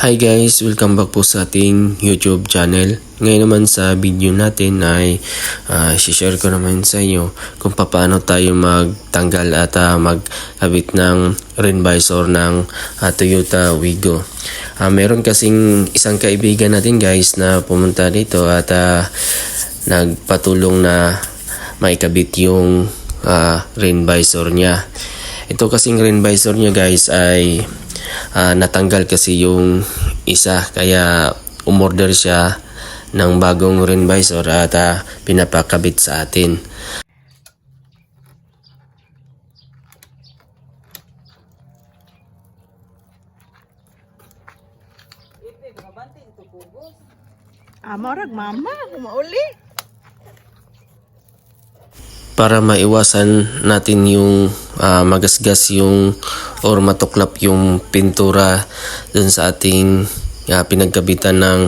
Hi guys, welcome back po sa ating YouTube channel. Ngayon naman sa video natin ay share ko naman sa inyo kung paano tayo magtanggal at magkabit ng rain visor ng Toyota Wigo. Meron kasing isang kaibigan natin guys na pumunta dito at nagpatulong na maikabit yung rain visor niya. Ito kasing rain visor niya guys ay natanggal kasi yung isa, kaya umorder siya ng bagong rain visor at pinapakabit sa atin. Marag mama, umauli. Para maiwasan natin yung magasgas yung or matuklap yung pintura dun sa ating pinagkabitan ng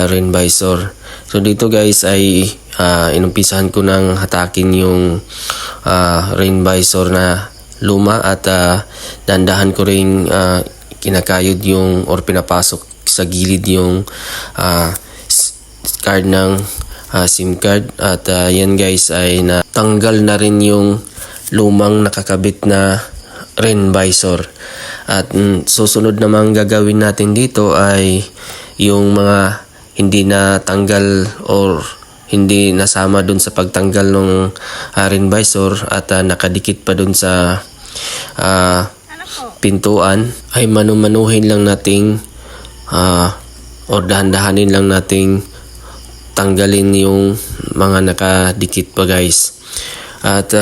rain visor. So dito guys ay inumpisahan ko ng hatakin yung rain visor na luma at dandahan ko ring kinakayod yung or pinapasok sa gilid yung card ng SIM card at yan guys ay natanggal na rin yung lumang nakakabit na rain visor. At susunod namang gagawin natin dito ay yung mga hindi na tanggal or hindi nasama dun sa pagtanggal ng rain visor at nakadikit pa dun sa pintuan ay manumanuhin lang nating or dahan-dahanin lang nating tanggalin yung mga nakadikit pa guys. At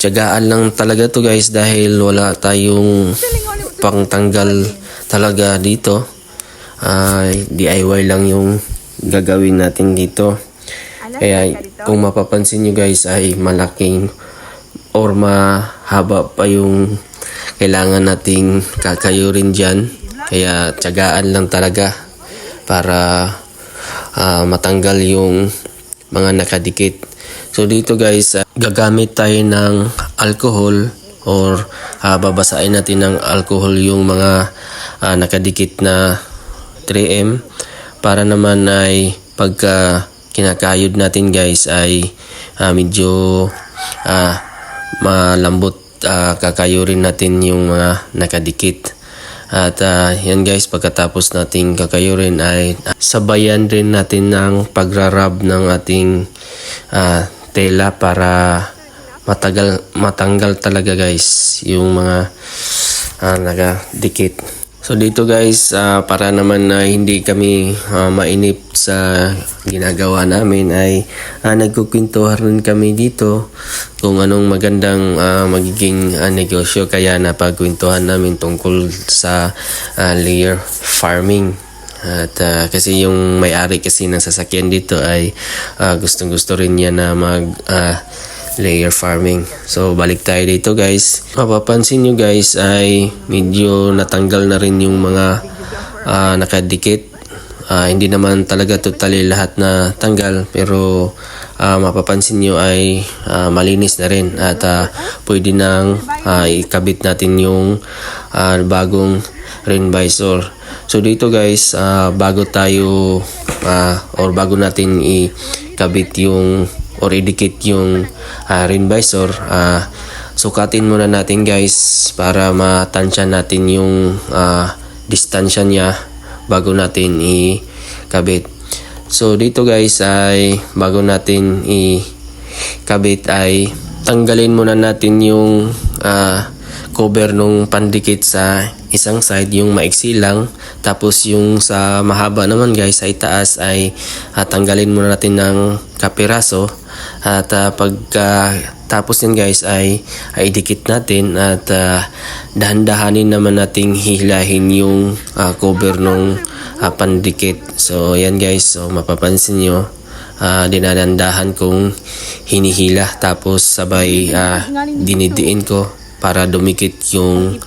tiyagaan lang talaga to guys dahil wala tayong pangtanggal talaga dito. DIY lang yung gagawin natin dito. Kaya kung mapapansin nyo guys ay malaking or mahaba pa yung kailangan nating kakayurin dyan. Kaya tiyagaan lang talaga para matanggal yung mga nakadikit. So dito guys, gagamit tayo ng alcohol or babasahin natin ng alcohol yung mga nakadikit na 3M para naman ay pagka kinakayod natin guys ay medyo malambot kakayurin natin yung mga nakadikit. At yan guys, pagkatapos nating kakayurin ay sabayan rin natin ng pagrarab ng ating tela para matanggal talaga guys yung mga nakadikit. So dito guys, para naman na hindi kami mainip sa ginagawa namin ay nagkukwentuhan rin kami dito kung anong magandang magiging negosyo, kaya napagkwentuhan namin tungkol sa layer farming. At kasi yung may-ari kasi ng sasakyan dito ay gustong-gusto rin niya na mag layer farming. So balik tayo dito guys. Mapapansin nyo guys ay medyo natanggal na rin yung mga nakadikit. Hindi naman talaga totally lahat na tanggal, pero mapapansin nyo ay malinis na rin at pwede nang ikabit natin yung bagong rain visor. So dito guys, bago tayo or bago natin ikabit yung or idikit yung rain visor, sukatin muna natin guys para matansya natin yung distansya niya bago natin ikabit. So dito guys ay bago natin ikabit ay tanggalin muna natin yung cover nung pandikit sa isang side, yung maiksi lang. Tapos yung sa mahaba naman guys ay taas ay tanggalin muna natin ng kapiraso. At pagka tapos yan guys ay idikit natin at dahan-dahanin naman nating hilahin yung cover nung pandikit. So yan guys, so mapapansin nyo dinadandahan kong hinihila tapos sabay dinidiin ko para dumikit yung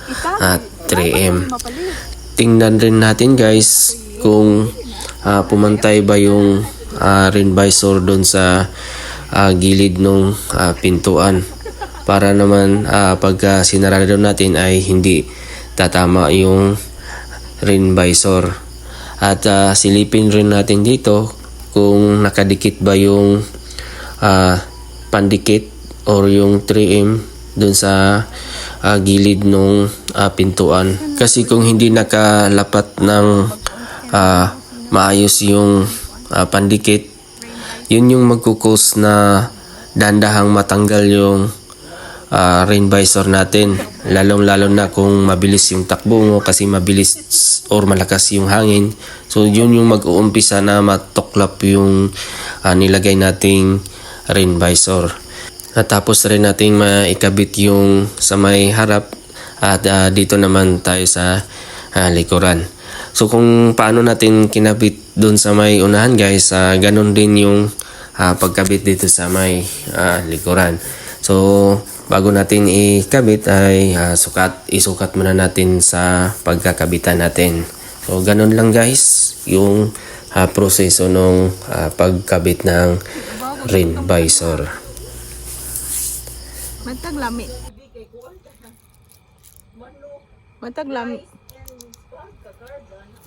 3M. Tingnan rin natin guys kung pumantay ba yung rain visor doon sa gilid ng pintuan para naman pagka sinarado natin ay hindi tatama yung rain visor. At silipin rin natin dito kung nakadikit ba yung pandikit or yung 3M dun sa gilid ng pintuan. Kasi kung hindi nakalapat ng maayos yung pandikit, yun yung magkukos na dandahang matanggal yung rain visor natin. Lalong-lalo na kung mabilis yung takbo mo kasi mabilis or malakas yung hangin. So yun yung mag-uumpisa na matuklap yung nilagay nating rain visor. At tapos rin nating maikabit yung sa may harap at dito naman tayo sa likuran. So kung paano natin kinabit dun sa may unahan guys, ganun din yung pagkabit dito sa may likuran. So bago natin ikabit ay isukat muna natin sa pagkakabitan natin. So ganun lang guys yung proseso ng pagkabit ng rain visor. Matag lami. Matag lami.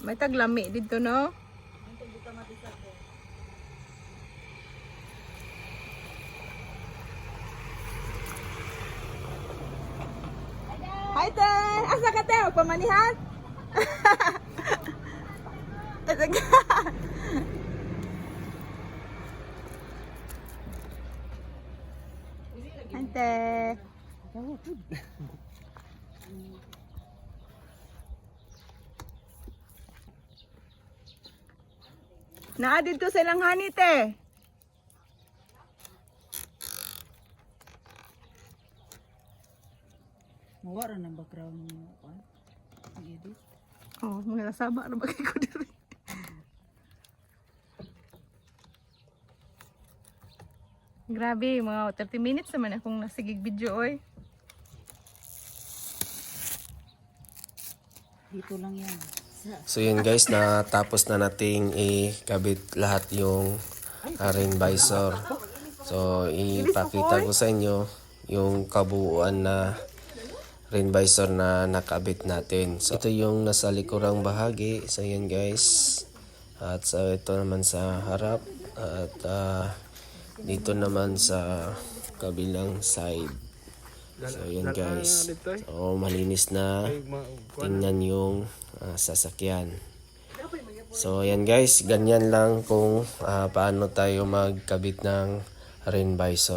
Matag lami dito no. Hi Ten! Asa ka Ten? Pamanihan? Ante. Naa dito sa ilang hanit eh. Mawara ng background mo pa. Edit. Oh, mga nasaba na bagay ko dito. Grabe, mga 30 minutes naman akong nasigig video oy. Dito lang yan. So yun guys, natapos na nating ikabit lahat yung rain visor. So ipakita ko sa inyo yung kabuuan na rain visor na nakabit natin. So ito yung nasa likurang bahagi. So yan guys. At so ito naman sa harap. At dito naman sa kabilang side. So yan guys. So malinis na tingnan yung sasakyan. So yan guys, ganyan lang kung paano tayo magkabit ng rain visor.